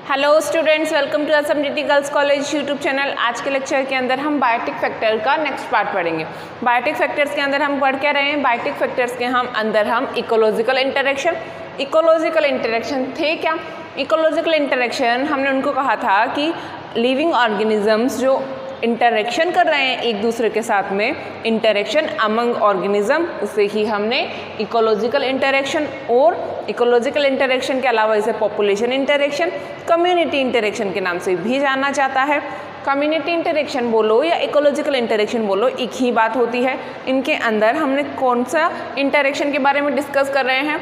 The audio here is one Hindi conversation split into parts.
Hello students, welcome to SMDT girls college YouTube channel. आज के लेक्चर के अंदर हम बायोटिक फैक्टर का नेक्स्ट पार्ट पढ़ेंगे। बायोटिक फैक्टर्स के अंदर हम पढ़ क्या रहे हैं? बायोटिक फैक्टर्स के अंदर हम इकोलॉजिकल इंटरेक्शन थे क्या? इकोलॉजिकल इंटरेक्शन हमने उनको कहा था कि लिविंग ऑर्गेनिजम्स जो इंटरेक्शन कर रहे हैं एक दूसरे के साथ में, इंटरेक्शन अमंग ऑर्गेनिज्म, उसे ही हमने इकोलॉजिकल इंटरेक्शन, और इकोलॉजिकल इंटरेक्शन के अलावा इसे पॉपुलेशन इंटरेक्शन, कम्युनिटी इंटरेक्शन के नाम से भी जाना जाता है। कम्युनिटी इंटरेक्शन बोलो या इकोलॉजिकल इंटरेक्शन बोलो, एक ही बात होती है। इनके अंदर हमने कौन सा इंटरेक्शन के बारे में डिस्कस कर रहे हैं?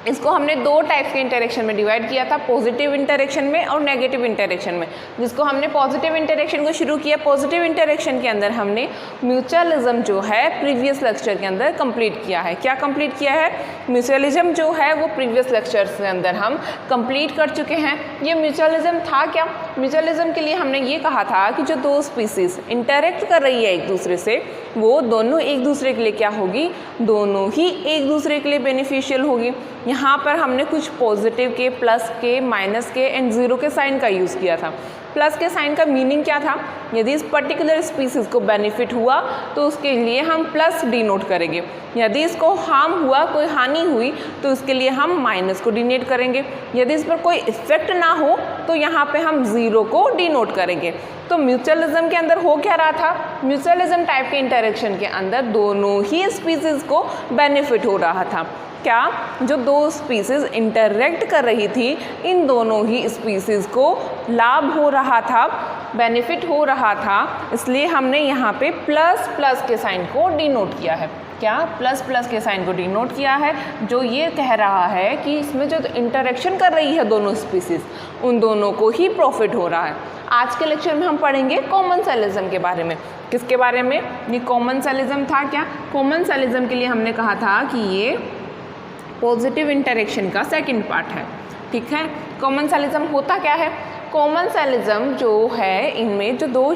इसको हमने दो टाइप्स के इंटरेक्शन में डिवाइड किया था, पॉजिटिव इंटरेक्शन में और नेगेटिव इंटरेक्शन में। जिसको हमने पॉजिटिव इंटरेक्शन को शुरू किया, पॉजिटिव इंटरेक्शन के अंदर हमने म्यूचुअलिज्म जो है प्रीवियस लेक्चर के अंदर कंप्लीट किया है। क्या कंप्लीट किया है? म्यूचुअलिज्म जो है वो प्रीवियस लेक्चर के अंदर हम कंप्लीट कर चुके हैं। ये म्यूचुअलिज्म था क्या? म्यूचुअलिज्म के लिए हमने ये कहा था कि जो दो स्पीसीज इंटरेक्ट कर रही है एक दूसरे से, वो दोनों एक दूसरे के लिए क्या होगी? दोनों ही एक दूसरे के लिए बेनिफिशियल होगी। यहाँ पर हमने कुछ पॉजिटिव के, प्लस के, माइनस के एंड ज़ीरो के साइन का यूज़ किया था। प्लस के साइन का मीनिंग क्या था? यदि इस पर्टिकुलर स्पीसीज़ को बेनिफिट हुआ तो उसके लिए हम प्लस डिनोट करेंगे। यदि इसको हार्म हुआ, कोई हानि हुई, तो उसके लिए हम माइनस को डिनोट करेंगे। यदि इस पर कोई इफेक्ट ना हो तो यहाँ पे हम ज़ीरो को डिनोट करेंगे। तो म्यूचुअलिज्म के अंदर हो क्या रहा था? म्यूचुअलिज्म टाइप के इंटरेक्शन के अंदर दोनों ही स्पीसीज़ को बेनिफिट हो रहा था। क्या? जो दो स्पीसीज़ इंटरेक्ट कर रही थी, इन दोनों ही स्पीसीज़ को लाभ हो रहा था, बेनिफिट हो रहा था। इसलिए हमने यहाँ पे प्लस प्लस के साइन को डिनोट किया है। क्या? प्लस प्लस के साइन को डिनोट किया है, जो ये कह रहा है कि इसमें जो इंटरेक्शन कर रही है दोनों स्पीसीज़, उन दोनों को ही प्रॉफिट हो रहा है। आज के लेक्चर में हम पढ़ेंगे कॉमनसेलिज्म के बारे में। किसके बारे में? ये कॉमनसेलिज्म था क्या? कॉमनसेलिज्म के लिए हमने कहा था कि ये पॉजिटिव इंटरेक्शन का सेकंड पार्ट है। ठीक है, कॉमनसेलिज्म होता क्या है? कॉमनसेलिज्म जो है, इनमें जो दो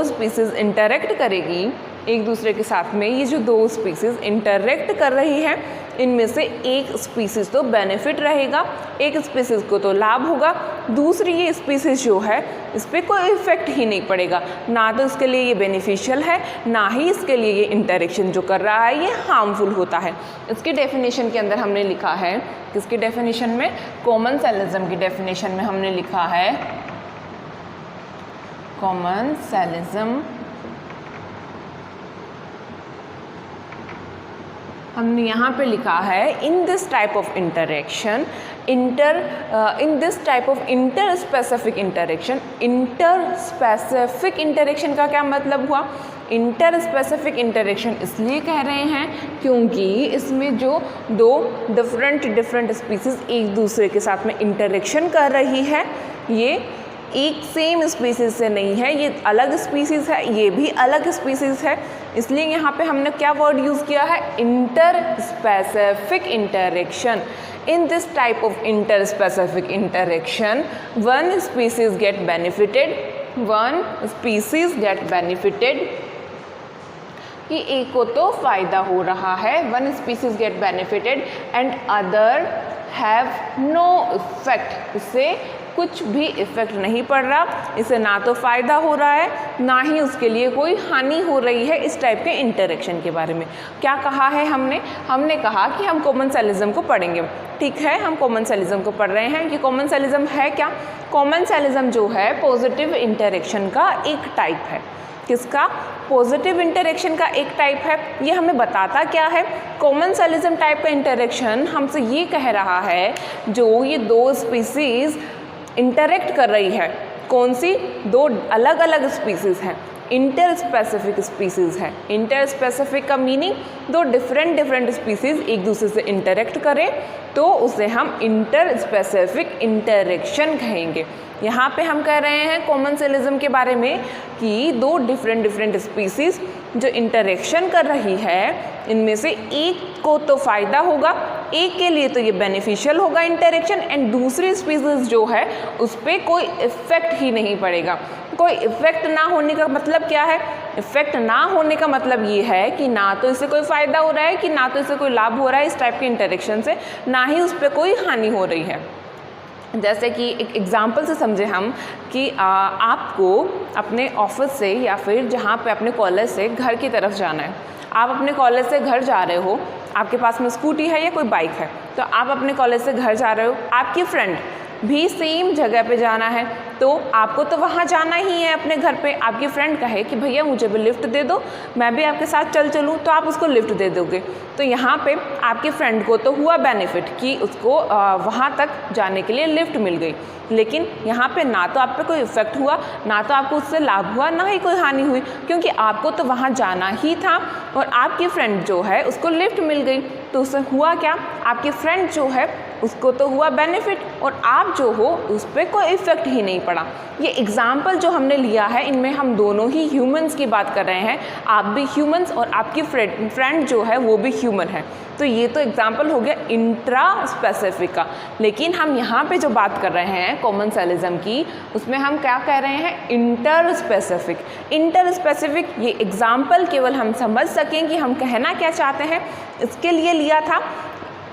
स्पीसीज़ इंटरेक्ट करेगी एक दूसरे के साथ में, ये जो दो स्पीसीज़ इंटरेक्ट कर रही है, इनमें से एक स्पीसीज़ तो बेनिफिट रहेगा, एक स्पीसीज़ को तो लाभ होगा, दूसरी ये स्पीसीज़ जो है इस पर कोई इफेक्ट ही नहीं पड़ेगा। ना तो इसके लिए ये बेनिफिशियल है, ना ही इसके लिए ये इंटरेक्शन जो कर रहा है ये हार्मफुल होता है। इसकी डेफिनेशन के अंदर हमने लिखा है, किसकी डेफिनेशन में? कॉमनसेलिज्म की डेफिनेशन में हमने लिखा है, कॉमनसेलिज्म हमने यहाँ पे लिखा है, इन this type of interaction, in this type of inter specific interaction. Inter specific interaction का क्या मतलब हुआ? इंटर स्पेसिफिक इंटरेक्शन इसलिए कह रहे हैं क्योंकि इसमें जो दो डिफरेंट स्पीसीज़ एक दूसरे के साथ में इंटरेक्शन कर रही है, ये एक सेम स्पीसीज़ से नहीं है, ये अलग स्पीसीज़ है, ये भी अलग स्पीसीज़ है। इसलिए यहाँ पे हमने क्या वर्ड यूज़ किया है? Inter specific interaction. In this type of inter specific interaction, one species get benefited, कि एक को तो फ़ायदा हो रहा है, one species get benefited and other have no effect. इससे कुछ भी इफेक्ट नहीं पड़ रहा, इसे ना तो फ़ायदा हो रहा है, ना ही उसके लिए कोई हानि हो रही है। इस टाइप के इंटरेक्शन के बारे में क्या कहा है हमने कहा कि हम कॉमनसेलिज्म को पढ़ेंगे। ठीक है, हम कॉमनसेलिज्म को पढ़ रहे हैं कि कॉमनसेलिज्म है क्या? कॉमनसेलिज्म जो है पॉजिटिव इंटरेक्शन का एक टाइप है। किसका? पॉजिटिव इंटरेक्शन का एक टाइप है। ये हमें बताता क्या है? कॉमनसेलिज्म टाइप का इंटरेक्शन हमसे ये कह रहा है, जो ये दो स्पीसीज़ इंटरेक्ट कर रही है, कौन सी? दो अलग अलग स्पीसीज़ हैं, इंटर स्पेसिफिक स्पीसीज़ है। इंटर स्पेसिफिक का मीनिंग दो डिफरेंट स्पीसीज़ एक दूसरे से इंटरेक्ट करें तो उसे हम इंटर स्पेसिफिक इंटरेक्शन कहेंगे। यहाँ पे हम कह रहे हैं कॉमनसेलिज्म के बारे में कि दो डिफरेंट स्पीसीज़ जो इंटरेक्शन कर रही है, इनमें से एक को तो फ़ायदा होगा, एक के लिए तो ये बेनिफिशियल होगा इंटरेक्शन, एंड दूसरी स्पीसीज़ जो है उस पर कोई इफ़ेक्ट ही नहीं पड़ेगा। कोई इफ़ेक्ट ना होने का मतलब क्या है? इफ़ेक्ट ना होने का मतलब ये है कि ना तो इससे कोई फ़ायदा हो रहा है, कि ना तो इससे कोई लाभ हो रहा है इस टाइप के इंटरेक्शन से, ना ही उस पर कोई हानि हो रही है। जैसे कि एक एग्ज़ाम्पल से समझे हम कि आपको अपने ऑफिस से या फिर जहाँ पे अपने कॉलेज से घर की तरफ जाना है। आप अपने कॉलेज से घर जा रहे हो, आपके पास में स्कूटी है या कोई बाइक है, तो आप अपने कॉलेज से घर जा रहे हो, आपकी फ्रेंड भी सेम जगह पे जाना है, तो आपको तो वहाँ जाना ही है अपने घर पे। आपकी फ्रेंड कहे कि भैया मुझे भी लिफ्ट दे दो, मैं भी आपके साथ चलूँ, तो आप उसको लिफ्ट दे दोगे। तो यहाँ पे आपकी फ्रेंड को तो हुआ बेनिफिट कि उसको वहाँ तक जाने के लिए लिफ्ट मिल गई, लेकिन यहाँ पे ना तो आप पे कोई इफेक्ट हुआ, ना तो आपको उससे लाभ हुआ, ना ही कोई हानि हुई, क्योंकि आपको तो वहाँ जाना ही था और आपकी फ्रेंड जो है उसको लिफ्ट मिल गई। तो उससे हुआ क्या, आपकी फ्रेंड जो है उसको तो हुआ बेनिफिट और आप जो हो उस पर कोई इफेक्ट ही नहीं पड़ा। ये एग्जाम्पल जो हमने लिया है इनमें हम दोनों ही ह्यूमंस की बात कर रहे हैं, आप भी ह्यूमंस और आपकी फ्रेंड जो है वो भी ह्यूमन है। तो ये तो एग्जाम्पल हो गया इंट्रा स्पेसिफिक का, लेकिन हम यहाँ पे जो बात कर रहे हैं कॉमनसेलिज्म की, उसमें हम क्या कह रहे हैं, इंटर स्पेसिफिक। इंटर स्पेसिफिक ये एग्जाम्पल केवल हम समझ सकें कि हम कहना क्या चाहते हैं, इसके लिए लिया था।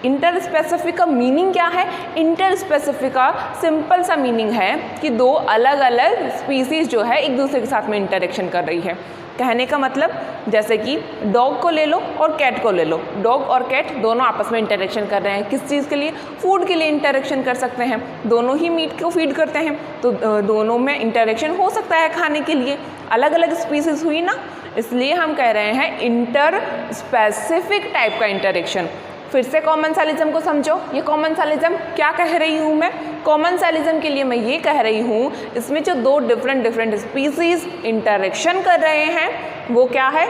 इंटर स्पेसिफिक का मीनिंग क्या है, इंटर स्पेसिफिक का सिंपल सा मीनिंग है कि दो अलग अलग स्पीसीज जो है एक दूसरे के साथ में इंटरेक्शन कर रही है। कहने का मतलब जैसे कि डॉग को ले लो और कैट को ले लो, डॉग और कैट दोनों आपस में इंटरेक्शन कर रहे हैं। किस चीज़ के लिए, फूड के लिए इंटरेक्शन कर सकते हैं, दोनों ही मीट को फीड करते हैं, तो दोनों में इंटरेक्शन हो सकता है खाने के लिए। अलग अलग स्पीसीज हुई ना, इसलिए हम कह रहे हैं इंटर स्पेसिफिक टाइप का इंटरेक्शन। फिर से कॉमनसेलिज्म को समझो, ये कॉमनसेलिज्म क्या कह रही हूँ मैं, कॉमनसेलिज्म के लिए मैं ये कह रही हूँ इसमें जो दो डिफरेंट स्पीसीज इंटरेक्शन कर रहे हैं वो क्या है,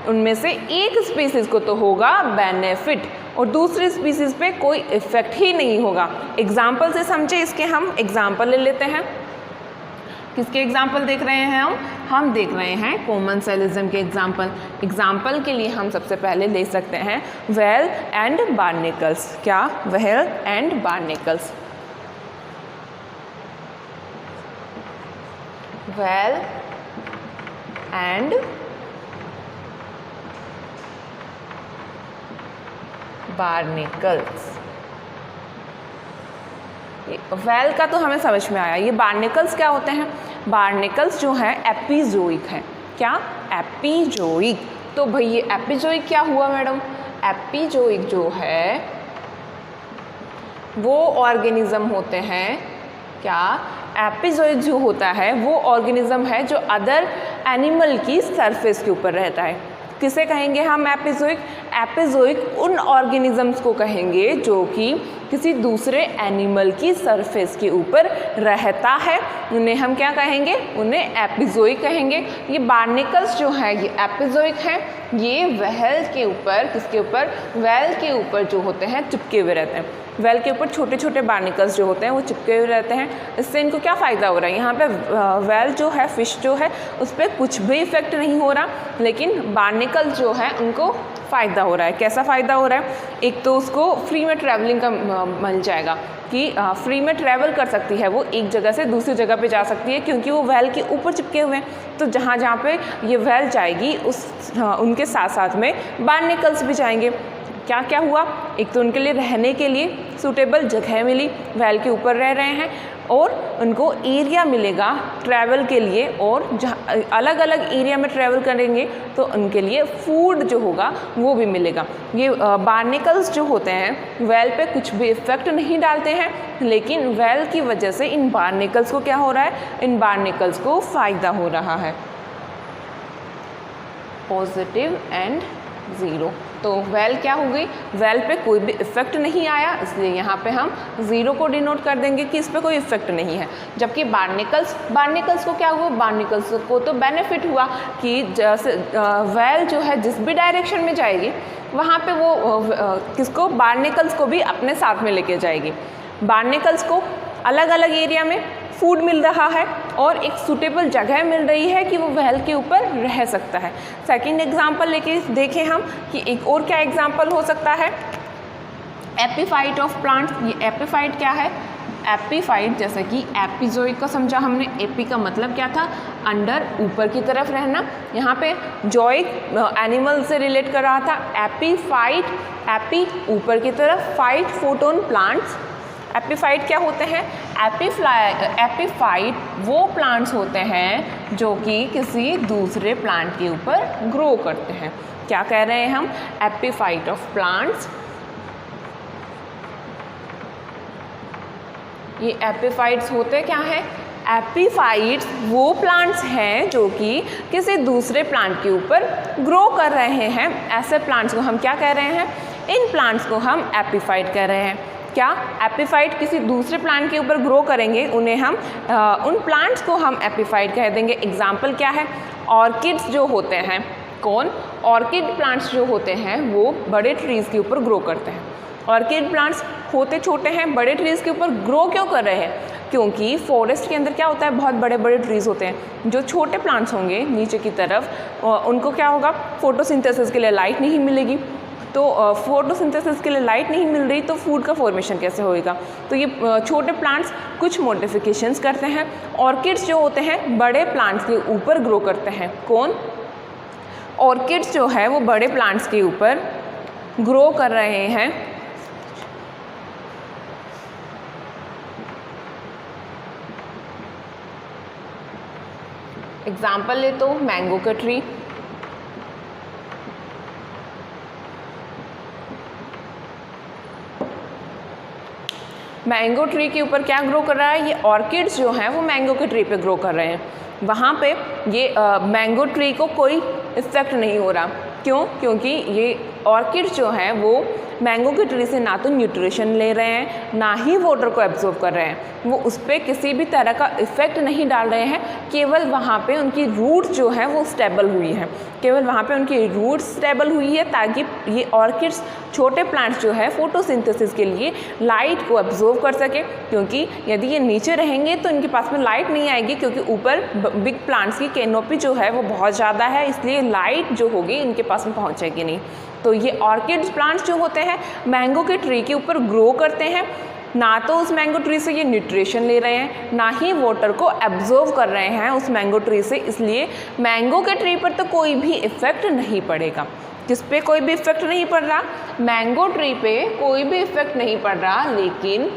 उनमें से एक स्पीसीज को तो होगा बेनिफिट और दूसरी स्पीसीज पे कोई इफेक्ट ही नहीं होगा। एग्जाम्पल से समझे, इसके हम एग्जाम्पल ले लेते हैं। किसके एग्जाम्पल देख रहे हैं हम देख रहे हैं कॉमनसेलिज्म के एग्जाम्पल। एग्जाम्पल के लिए हम सबसे पहले ले सकते हैं व्हेल एंड बार्नेकल्स। क्या, whale and barnacles. Whale and barnacles. Whale का तो हमें समझ में आया, ये बार्नेकल्स क्या होते हैं, बार्नेकल्स जो हैं एपिजोइक हैं। क्या, एपिजोइक। तो भाई ये एपिजोइक क्या हुआ मैडम, एपिजोइक जो है वो ऑर्गेनिज्म होते हैं। क्या, एपिजोइक जो होता है वो ऑर्गेनिज्म है जो अदर एनिमल की सरफेस के ऊपर रहता है। किसे कहेंगे हम एपिजोइक, एपिजोइक उन ऑर्गेनिजम्स को कहेंगे जो कि किसी दूसरे एनिमल की सरफेस के ऊपर रहता है, उन्हें हम क्या कहेंगे, उन्हें एपिजोइक कहेंगे। ये बार्नेकल्स जो है ये एपिजोइक हैं, ये व्हेल के ऊपर, किसके ऊपर, व्हेल के ऊपर जो होते हैं चिपके हुए रहते हैं। व्हेल के ऊपर छोटे छोटे बार्नेकल्स जो होते हैं वो चिपके हुए रहते हैं। इससे इनको क्या फ़ायदा हो रहा है, यहाँ पे व्हेल जो है, फिश जो है, उस पर कुछ भी इफेक्ट नहीं हो रहा, लेकिन बार्नेकल्स जो है उनको फ़ायदा हो रहा है। कैसा फ़ायदा हो रहा है, एक तो उसको फ्री में ट्रैवलिंग का मिल जाएगा कि फ्री में ट्रैवल कर सकती है, वो एक जगह से दूसरी जगह पे जा सकती है क्योंकि वो व्हेल के ऊपर चिपके हुए हैं। तो जहाँ जहाँ पे ये व्हेल जाएगी उनके साथ साथ में बार्नेकल्स भी जाएंगे। क्या क्या हुआ, एक तो उनके लिए रहने के लिए सूटेबल जगह मिली, व्हेल के ऊपर रह रहे हैं, और उनको एरिया मिलेगा ट्रैवल के लिए, और जहाँ अलग अलग एरिया में ट्रैवल करेंगे तो उनके लिए फूड जो होगा वो भी मिलेगा। ये बार्नेकल्स जो होते हैं व्हेल पे कुछ भी इफेक्ट नहीं डालते हैं, लेकिन व्हेल की वजह से इन बार्नेकल्स को क्या हो रहा है, इन बार्नेकल्स को फ़ायदा हो रहा है। पॉजिटिव एंड ज़ीरो, तो व्हेल क्या हो गई, व्हेल पे कोई भी इफेक्ट नहीं आया, इसलिए यहाँ पे हम ज़ीरो को डिनोट कर देंगे कि इस पर कोई इफेक्ट नहीं है। जबकि बार्नेकल्स को क्या हुआ, बार्नेकल्स को तो बेनिफिट हुआ कि जैसे व्हेल जो है जिस भी डायरेक्शन में जाएगी वहाँ पे वो किसको, बार्नेकल्स को भी अपने साथ में लेके जाएगी। बार्नेकल्स को अलग अलग एरिया में फूड मिल रहा है और एक सूटेबल जगह मिल रही है कि वो व्हेल के ऊपर रह सकता है। सेकंड एग्जांपल लेके देखें हम कि एक और क्या एग्जांपल हो सकता है, एपिफाइट ऑफ प्लांट्स। ये एपिफाइट क्या है, एपिफाइट जैसे कि एपिजोइक का समझा हमने, एपी का मतलब क्या था, अंडर, ऊपर की तरफ रहना, यहाँ पे जोइक एनिमल से रिलेट कर रहा था। एपिफाइट, एपी ऊपर की तरफ, फाइट फोटोन प्लांट्स, एपिफाइट क्या होते हैं? एपिफाइट वो प्लांट्स होते हैं जो कि किसी दूसरे प्लांट के ऊपर ग्रो करते हैं। क्या कह रहे हैं हम? Epiphyte of plants. ये एपिफाइट्स होते क्या हैं? एपिफाइट्स वो प्लांट्स हैं जो कि किसी दूसरे प्लांट के ऊपर ग्रो कर रहे हैं। ऐसे प्लांट्स को हम क्या कह रहे हैं? इन प्लांट्स को हम एपिफाइट कह रहे हैं। क्या? एपिफाइट किसी दूसरे प्लांट के ऊपर ग्रो करेंगे, उन्हें हम उन प्लांट्स को हम एपिफाइट कह देंगे। एग्जाम्पल क्या है? ऑर्किड्स जो होते हैं, कौन? ऑर्किड प्लांट्स जो होते हैं वो बड़े ट्रीज़ के ऊपर ग्रो करते हैं। ऑर्किड प्लांट्स होते छोटे हैं, बड़े ट्रीज़ के ऊपर ग्रो क्यों कर रहे हैं? क्योंकि फॉरेस्ट के अंदर क्या होता है? बहुत बड़े बड़े ट्रीज़ होते हैं। जो छोटे प्लांट्स होंगे नीचे की तरफ, उनको क्या होगा? फोटोसिंथेसिस के लिए लाइट नहीं मिलेगी। तो फोटोसिंथेसिस के लिए लाइट नहीं मिल रही तो फूड का फॉर्मेशन कैसे होएगा? तो ये छोटे प्लांट्स कुछ मॉडिफिकेशंस करते हैं। ऑर्किड्स जो होते हैं बड़े प्लांट्स के ऊपर ग्रो करते हैं। कौन? ऑर्किड्स जो है वो बड़े प्लांट्स के ऊपर ग्रो कर रहे हैं। एग्जाम्पल ले तो मैंगो का ट्री। मैंगो ट्री के ऊपर क्या ग्रो कर रहा है? ये ऑर्किड्स जो हैं वो मैंगो के ट्री पे ग्रो कर रहे हैं। वहाँ पे ये मैंगो ट्री को कोई इफेक्ट नहीं हो रहा। क्यों? क्योंकि ये ऑर्किड्स जो हैं वो मैंगो के ट्री से ना तो न्यूट्रिशन ले रहे हैं, ना ही वाटर को एब्जॉर्ब कर रहे हैं। वो उस पर किसी भी तरह का इफ़ेक्ट नहीं डाल रहे हैं। केवल वहाँ पे उनकी रूट जो है वो स्टेबल हुई है। केवल वहाँ पे उनकी रूट स्टेबल हुई है ताकि ये ऑर्किड्स, छोटे प्लांट्स जो है फोटोसिंथेसिस के लिए लाइट को एब्जॉर्ब कर सके। क्योंकि यदि ये नीचे रहेंगे तो इनके पास में लाइट नहीं आएगी, क्योंकि ऊपर बिग प्लांट्स की कैनोपी जो है वो बहुत ज़्यादा है, इसलिए लाइट जो होगी इनके पास में पहुँचेगी नहीं। तो ये ऑर्किड्स प्लांट्स जो होते हैं मैंगो के ट्री के ऊपर ग्रो करते हैं। ना तो उस मैंगो ट्री से ये न्यूट्रिशन ले रहे हैं, ना ही वाटर को एब्जॉर्ब कर रहे हैं उस मैंगो ट्री से, इसलिए मैंगो के ट्री पर तो कोई भी इफ़ेक्ट नहीं पड़ेगा। किस पे कोई भी इफ़ेक्ट नहीं पड़ रहा? मैंगो ट्री पे कोई भी इफ़ेक्ट नहीं पड़ रहा, लेकिन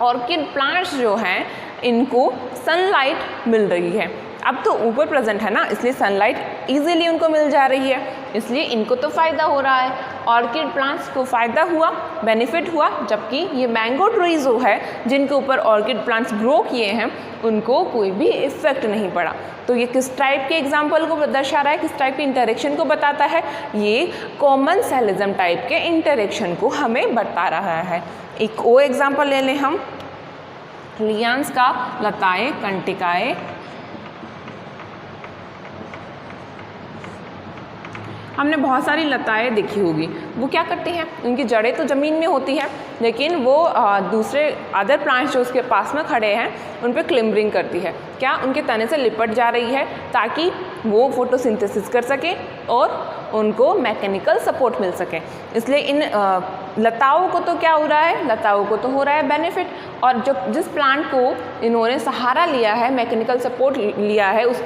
ऑर्किड प्लांट्स जो हैं इनको सनलाइट मिल रही है। अब तो ऊपर प्रेजेंट है ना, इसलिए सनलाइट इजीली उनको मिल जा रही है, इसलिए इनको तो फ़ायदा हो रहा है। ऑर्किड प्लांट्स को फ़ायदा हुआ, बेनिफिट हुआ, जबकि ये मैंगो ट्री जो है जिनके ऊपर ऑर्किड प्लांट्स ग्रो किए हैं उनको कोई भी इफ़ेक्ट नहीं पड़ा। तो ये किस टाइप के एग्जाम्पल को दर्शा रहा है, किस टाइप के इंटरेक्शन को बताता है? ये कॉमन सेलिज्म टाइप के इंटरेक्शन को हमें बता रहा है। एक और एग्जाम्पल ले लें हम, लियंस का लताएँ कंटिकाएँ। हमने बहुत सारी लताएँ देखी होगी, वो क्या करती हैं? उनकी जड़ें तो ज़मीन में होती हैं, लेकिन वो दूसरे अदर प्लांट्स जो उसके पास में खड़े हैं उन पर क्लिम्बरिंग करती है। क्या? उनके तने से लिपट जा रही है ताकि वो फोटोसिंथेसिस कर सके और उनको मैकेनिकल सपोर्ट मिल सके। इसलिए इन लताओं को तो क्या हो रहा है? लताओं को तो हो रहा है बेनिफिट, और जो जिस प्लांट को इन्होंने सहारा लिया है, मैकेनिकल सपोर्ट लिया है, उस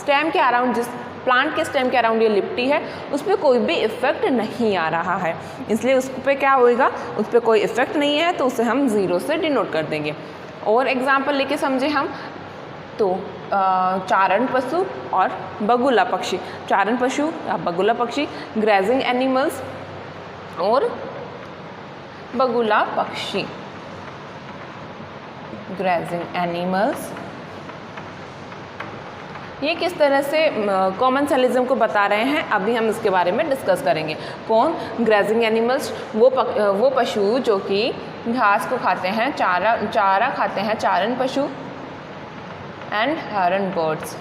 स्टेम के अराउंड, जिस प्लांट के स्टेम के अराउंड ये लिपटी है, उस पर कोई भी इफ़ेक्ट नहीं आ रहा है, इसलिए उस पर क्या होएगा? उस पर कोई इफ़ेक्ट नहीं है, तो उसे हम ज़ीरो से डिनोट कर देंगे। और एग्जाम्पल लेके समझे हम तो चारण पशु और बगुला पक्षी। चारण पशु या बगुला पक्षी ग्रेजिंग एनिमल्स और बगुला पक्षी ग्रेजिंग एनिमल्स, ये किस तरह से कॉमन सेलिज्म को बता रहे हैं, अभी हम इसके बारे में डिस्कस करेंगे। कौन? ग्रेजिंग एनिमल्स, वो पशु जो कि घास को खाते हैं, चारा खाते हैं, चारण पशु एंड हरण बर्ड्स।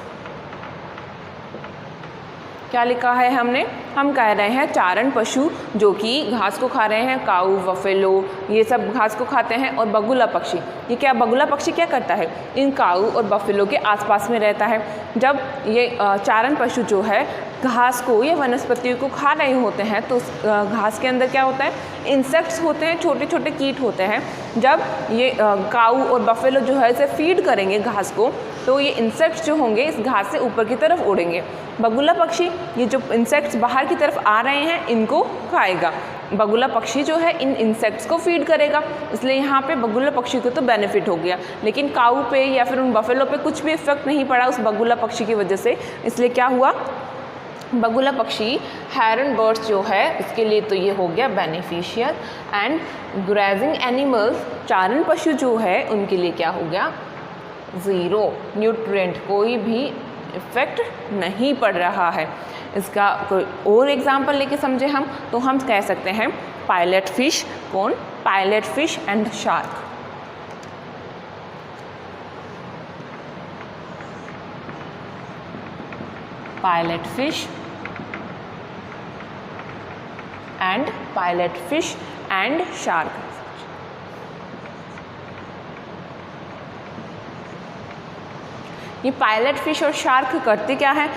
क्या लिखा है हमने? हम कह रहे हैं चारण पशु जो कि घास को खा रहे हैं, काऊ, बफेलो, ये सब घास को खाते हैं। और बगुला पक्षी, ये क्या? बगुला पक्षी क्या करता है? इन काऊ और बफेलो के आसपास में रहता है। जब ये चारण पशु जो है घास को या वनस्पतियों को खा रहे होते हैं तो उस घास के अंदर क्या होता है? इंसेक्ट्स होते हैं, छोटे छोटे कीट होते हैं। जब ये काऊ और बफेलो जो है इसे फीड करेंगे घास को, तो ये इंसेक्ट्स जो होंगे इस घास से ऊपर की तरफ उड़ेंगे। बगुला पक्षी ये जो इंसेक्ट्स बाहर की तरफ आ रहे हैं इनको खाएगा। बगुला पक्षी जो है इन इंसेक्ट्स को फीड करेगा, इसलिए यहाँ पे बगुला पक्षी को तो बेनिफिट हो गया, लेकिन काऊ पे या फिर उन बफेलो पे कुछ भी इफेक्ट नहीं पड़ा उस बगुला पक्षी की वजह से। इसलिए क्या हुआ, बगुला पक्षी हेरन बर्ड्स जो है उसके लिए तो ये हो गया बेनिफिशियल, एंड ग्रेजिंग एनिमल्स चारण पशु जो है उनके लिए क्या हो गया, ज़ीरो, न्यूट्रिएंट कोई भी इफेक्ट नहीं पड़ रहा है। इसका कोई और एग्जांपल लेके समझे हम तो हम कह सकते हैं पायलट फिश, कौन, pilot fish and shark. Pilot fish and shark. ये पायलट फिश और शार्क करते क्या है,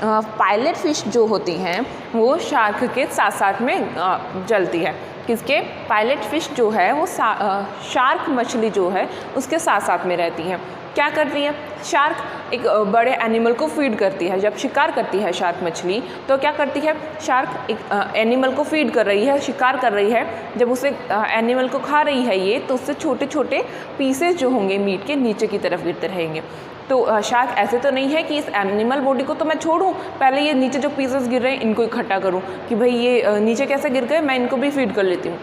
पायलट फिश जो होती हैं वो शार्क के साथ साथ में जलती है। किसके, पायलट फिश जो है वो शार्क मछली जो है उसके साथ साथ में रहती है। क्या करती है, शार्क एक बड़े एनिमल को फीड करती है, जब शिकार करती है शार्क मछली तो क्या करती है, शार्क एक एनिमल को फीड कर रही है, शिकार कर रही है, जब उसे एनिमल को खा रही है ये तो उससे छोटे छोटे पीसेस जो होंगे मीट के नीचे की तरफ गिरते रहेंगे। तो शार्क ऐसे तो नहीं है कि इस एनिमल बॉडी को तो मैं छोड़ूं, पहले ये नीचे जो पीसेस गिर रहे हैं इनको इकट्ठा करूं कि भाई ये नीचे कैसे गिर गए, मैं इनको भी फीड कर लेती हूँ।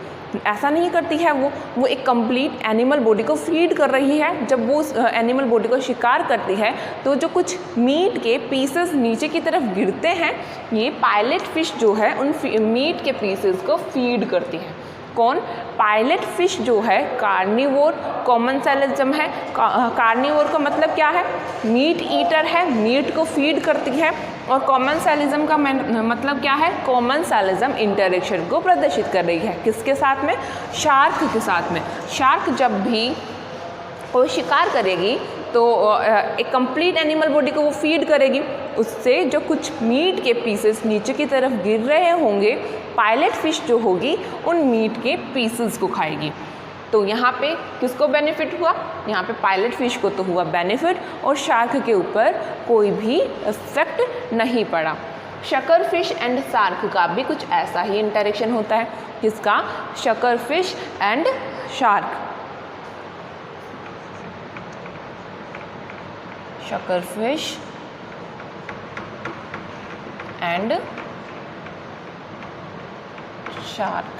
ऐसा नहीं करती है वो एक कंप्लीट एनिमल बॉडी को फीड कर रही है। जब वो उस एनिमल बॉडी को शिकार करती है तो जो कुछ मीट के पीसेस नीचे की तरफ गिरते हैं ये पायलट फिश जो है उन मीट के पीसेस को फीड करती है। कौन, पायलट फिश जो है कार्निवोर कॉमनसेलिज्म है। कार्निवोर का मतलब क्या है, मीट ईटर है, मीट को फीड करती है। और कॉमनसेलिज्म का मतलब क्या है, कॉमनसेलिज्म इंटरेक्शन को प्रदर्शित कर रही है। किसके साथ में, शार्क के साथ में। शार्क जब भी कोई शिकार करेगी तो एक कंप्लीट एनिमल बॉडी को वो फीड करेगी, उससे जो कुछ मीट के पीसेस नीचे की तरफ गिर रहे होंगे पायलट फिश जो होगी उन मीट के पीसेस को खाएगी। तो यहाँ पे किसको बेनिफिट हुआ, यहाँ पे पायलट फिश को तो हुआ बेनिफिट और शार्क के ऊपर कोई भी इफेक्ट नहीं पड़ा। शकर फिश एंड शार्क का भी कुछ ऐसा ही इंटरेक्शन होता है। किसका, sucker fish and shark. Sucker fish and shark.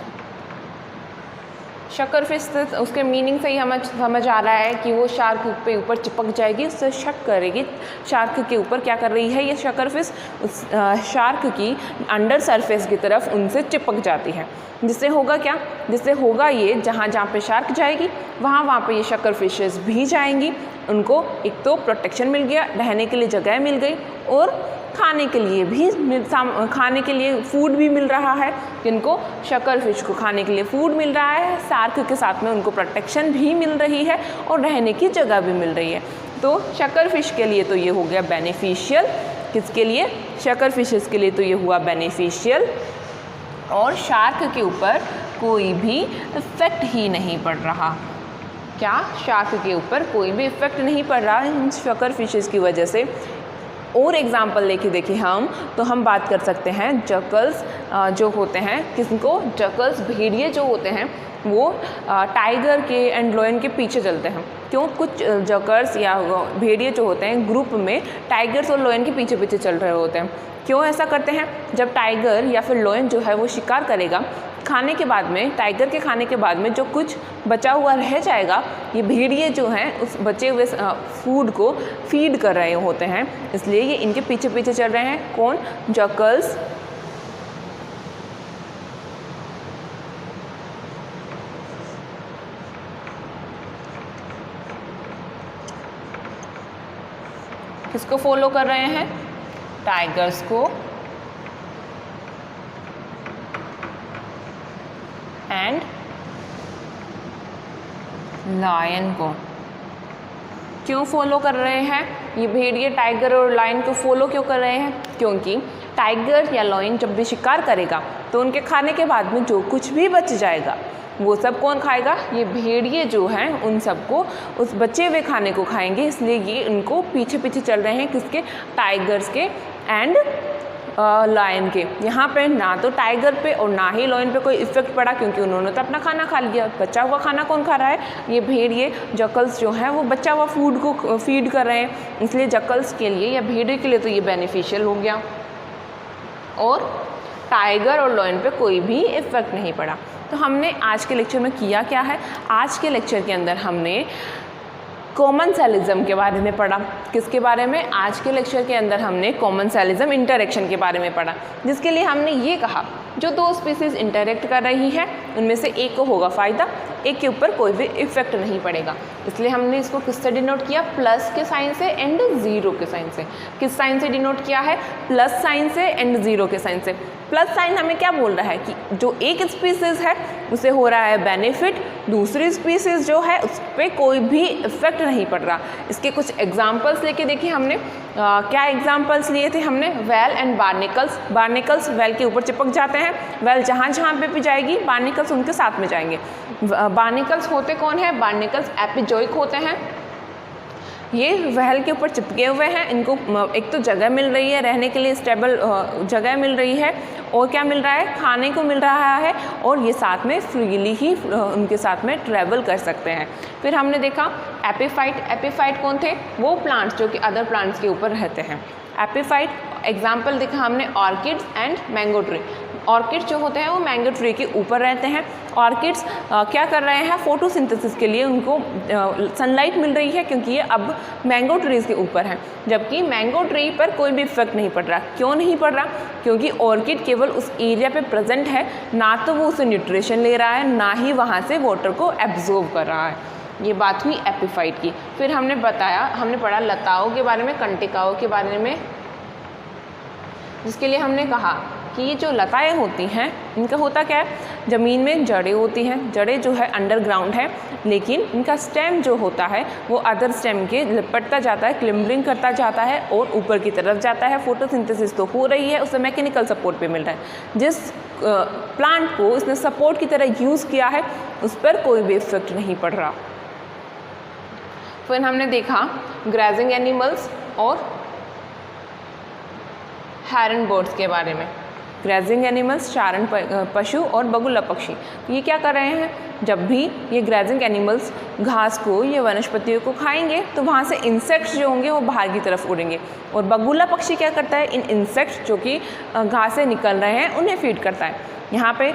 Sucker fish से उसके मीनिंग से ही हमें समझ आ रहा है कि वो शार्क पे ऊपर चिपक जाएगी, उससे शक करेगी शार्क के ऊपर। क्या कर रही है ये शकर फिश, उस शार्क की अंडर सरफेस की तरफ उनसे चिपक जाती है। जिससे होगा क्या, जिससे होगा ये जहाँ जहाँ पे शार्क जाएगी वहाँ पे ये शकर फिशेस भी जाएंगी। उनको एक तो प्रोटेक्शन मिल गया, रहने के लिए जगह मिल गई और खाने के लिए भी खाने के लिए फूड भी मिल रहा है। जिनको शकर फिश को खाने के लिए फूड मिल रहा है, शार्क के साथ में उनको प्रोटेक्शन भी मिल रही है और रहने की जगह भी मिल रही है। तो शकर फिश के लिए तो ये हो गया बेनिफिशियल। किसके लिए, शकर फिशेस के लिए तो ये हुआ बेनिफिशियल और शार्क के ऊपर कोई भी इफेक्ट ही नहीं पड़ रहा। क्या, शार्क के ऊपर कोई भी इफेक्ट नहीं पड़ रहा इन शकर फिशेस की वजह से। और एग्जाम्पल लेके देखें हम तो हम बात कर सकते हैं जकल्स जो होते हैं। किसको, जकल्स भेड़िए जो होते हैं वो टाइगर के एंड लायन के पीछे चलते हैं। क्यों, कुछ जकर्स या भेड़िए जो होते हैं ग्रुप में टाइगर्स और लायन के पीछे पीछे चल रहे होते हैं। क्यों ऐसा करते हैं, जब टाइगर या फिर लायन जो है वो शिकार करेगा, खाने के बाद में, टाइगर के खाने के बाद में जो कुछ बचा हुआ रह जाएगा, ये भेड़िए जो हैं उस बचे हुए फूड को फीड कर रहे होते हैं, इसलिए ये इनके पीछे पीछे चल रहे हैं। कौन, जकल्स। किसको फॉलो कर रहे हैं, टाइगर्स को एंड लायन को। क्यों फॉलो कर रहे हैं, ये भेड़िए टाइगर और लायन को फॉलो क्यों कर रहे हैं, क्योंकि टाइगर या लायन जब भी शिकार करेगा तो उनके खाने के बाद में जो कुछ भी बच जाएगा वो सब कौन खाएगा, ये भेड़िए जो हैं उन सबको उस बचे हुए खाने को खाएंगे। इसलिए ये उनको पीछे पीछे चल रहे हैं, किसके, टाइगर्स के एंड लायन के। यहाँ पे ना तो टाइगर पे और ना ही लायन पे कोई इफेक्ट पड़ा, क्योंकि उन्होंने तो अपना खाना खा लिया। बचा हुआ खाना कौन खा रहा है? ये भेड़िए, जैकल्स जो हैं वो बचा हुआ फूड को फीड कर रहे हैं, इसलिए जैकल्स के लिए या भेड़िए के लिए तो ये बेनिफिशियल हो गया, और टाइगर और लायन पे कोई भी इफेक्ट नहीं पड़ा। तो हमने आज के लेक्चर में किया क्या है? आज के लेक्चर के अंदर हमने कॉमनसेलिज्म के बारे में पढ़ा। किसके बारे में? आज के लेक्चर के अंदर हमने कॉमनसेलिज्म इंटरेक्शन के बारे में पढ़ा, जिसके लिए हमने ये कहा जो दो स्पीसीज इंटरेक्ट कर रही है उनमें से एक को होगा फ़ायदा, एक के ऊपर कोई भी इफेक्ट नहीं पड़ेगा। इसलिए हमने इसको किससे डिनोट किया? प्लस के साइन से एंड ज़ीरो के साइन से। किस साइन से डिनोट किया है? प्लस साइन से एंड ज़ीरो के साइन से। प्लस साइन हमें क्या बोल रहा है कि जो एक स्पीसीज़ है उसे हो रहा है बेनिफिट, दूसरी स्पीसीज़ जो है उस पर कोई भी इफेक्ट नहीं पड़ रहा। इसके कुछ एग्जाम्पल्स लेके देखिए हमने। क्या एग्जाम्पल्स लिए थे हमने? Well and barnacles. Barnacles well के ऊपर चिपक जाते हैं, वेल जहाँ जहाँ पे भी जाएगी बार्निकल्स उनके साथ में जाएंगे। बार्निकल्स होते कौन है? बार्निकल्स एपिजोइक होते हैं। ये वेल के ऊपर चिपके हुए हैं, इनको एक तो जगह मिल रही है रहने के लिए, स्टेबल जगह मिल रही है, और क्या मिल रहा है? खाने को मिल रहा है, और ये साथ में फ्रीली ही उनके साथ में ट्रैवल कर सकते हैं। फिर हमने देखा एपिफाइट। एपिफाइट कौन थे? वो प्लांट्स जो कि अदर प्लांट्स के ऊपर रहते हैं। एपिफाइट एग्जाम्पल देखा हमने orchids and mango tree. Orchids जो होते हैं वो मैंगो ट्री के ऊपर रहते हैं। ऑर्किड्स क्या कर रहे हैं? फोटोसिंथेसिस के लिए उनको सनलाइट मिल रही है, क्योंकि ये अब मैंगो ट्रीज़ के ऊपर हैं, जबकि मैंगो ट्री पर कोई भी इफेक्ट नहीं पड़ रहा। क्यों नहीं पड़ रहा? क्योंकि ऑर्किड केवल उस एरिया पे प्रेजेंट है, ना तो वो उसे न्यूट्रिशन ले रहा है, ना ही वहाँ से वाटर को एब्जॉर्ब कर रहा है। ये बात हुई एपिफाइट की। फिर हमने पढ़ा लताओं के बारे में, कंटिकाओं के बारे में, जिसके लिए हमने कहा कि ये जो लताएं होती हैं इनका होता क्या है? ज़मीन में जड़ें होती हैं, जड़ें जो है अंडरग्राउंड है, लेकिन इनका स्टेम जो होता है वो अदर स्टेम के लिपटता जाता है, क्लिम्बरिंग करता जाता है और ऊपर की तरफ जाता है। फोटोसिंथेसिस तो हो रही है, उसे मैकेनिकल सपोर्ट पे मिल रहा है। जिस प्लांट को इसने सपोर्ट की तरह यूज़ किया है उस पर कोई भी इफेक्ट नहीं पड़ रहा। फिर हमने देखा ग्रेजिंग एनिमल्स और हैरन बर्ड्स के बारे में। ग्रेजिंग एनिमल्स चारण पशु और बगुला पक्षी, ये क्या कर रहे हैं? जब भी ये ग्रेजिंग एनिमल्स घास को या वनस्पतियों को खाएंगे तो वहाँ से इंसेक्ट्स जो होंगे वो बाहर की तरफ उड़ेंगे, और बगुला पक्षी क्या करता है? इन इंसेक्ट्स जो कि घास से निकल रहे हैं उन्हें फीड करता है। यहाँ पे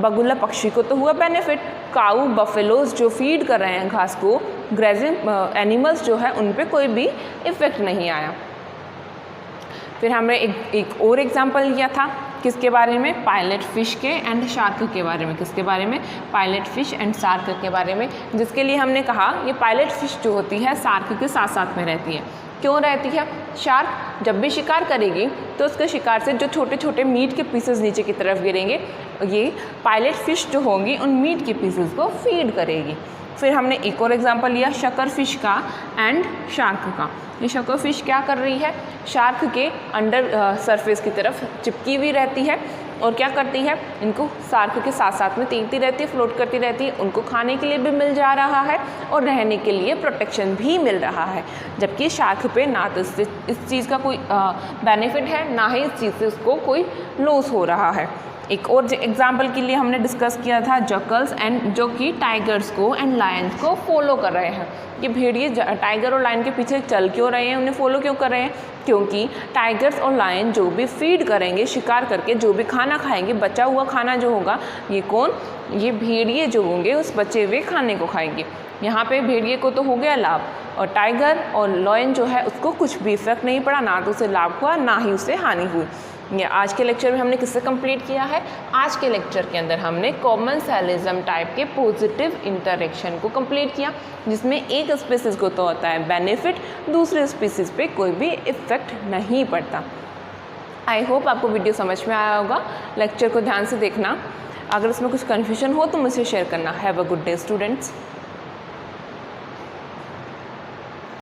बगुला पक्षी को तो हुआ बेनिफिट, काऊ बफेलोज जो फीड कर रहे हैं घास को, ग्रेजिंग एनिमल्स जो है उन पर कोई भी इफ़ेक्ट नहीं आया। फिर हमने एक और एग्जांपल लिया था किसके बारे में? पायलट फिश के एंड शार्क के बारे में। किसके बारे में? पायलट फिश एंड शार्क के बारे में, जिसके लिए हमने कहा ये पायलट फिश जो होती है शार्क के साथ साथ में रहती है। क्यों रहती है? शार्क जब भी शिकार करेगी तो उसके शिकार से जो छोटे छोटे मीट के पीसेस नीचे की तरफ गिरेंगे, ये पायलट फिश जो होंगी उन मीट के पीसेस को फीड करेगी। फिर हमने एक और एग्जांपल लिया शकर फिश का एंड शार्क का। ये शकर फिश क्या कर रही है? शार्क के अंडर सरफेस की तरफ चिपकी हुई रहती है, और क्या करती है? इनको शार्क के साथ साथ में तैरती रहती है, फ्लोट करती रहती है, उनको खाने के लिए भी मिल जा रहा है और रहने के लिए प्रोटेक्शन भी मिल रहा है। जबकि शार्क पे ना तो इस चीज़ का कोई बेनिफिट है, ना ही इस चीज़ से उसको कोई लॉस हो रहा है। एक और एग्जाम्पल के लिए हमने डिस्कस किया था जैकल्स एंड, जो कि टाइगर्स को एंड लायंस को फॉलो कर रहे हैं। ये भेड़िए टाइगर और लायन के पीछे चल क्यों रहे हैं, उन्हें फॉलो क्यों कर रहे हैं? क्योंकि टाइगर्स और लायन जो भी फीड करेंगे, शिकार करके जो भी खाना खाएंगे, बचा हुआ खाना जो होगा, ये कौन? ये भेड़िए जो होंगे उस बचे हुए खाने को खाएंगे। यहाँ पे भेड़िए को तो हो गया लाभ, और टाइगर और लायन जो है उसको कुछ भी इफेक्ट नहीं पड़ा, ना तो उसे लाभ हुआ ना ही उसे हानि हुई। ये आज के लेक्चर में हमने किससे कंप्लीट किया है? आज के लेक्चर के अंदर हमने कॉमनसेलिज्म टाइप के पॉजिटिव इंटरेक्शन को कंप्लीट किया, जिसमें एक स्पीसीज को तो होता है बेनिफिट, दूसरे स्पीसीज पे कोई भी इफेक्ट नहीं पड़ता। आई होप आपको वीडियो समझ में आया होगा। लेक्चर को ध्यान से देखना, अगर इसमें कुछ कन्फ्यूजन हो तो मुझसे शेयर करना। Have a good day students.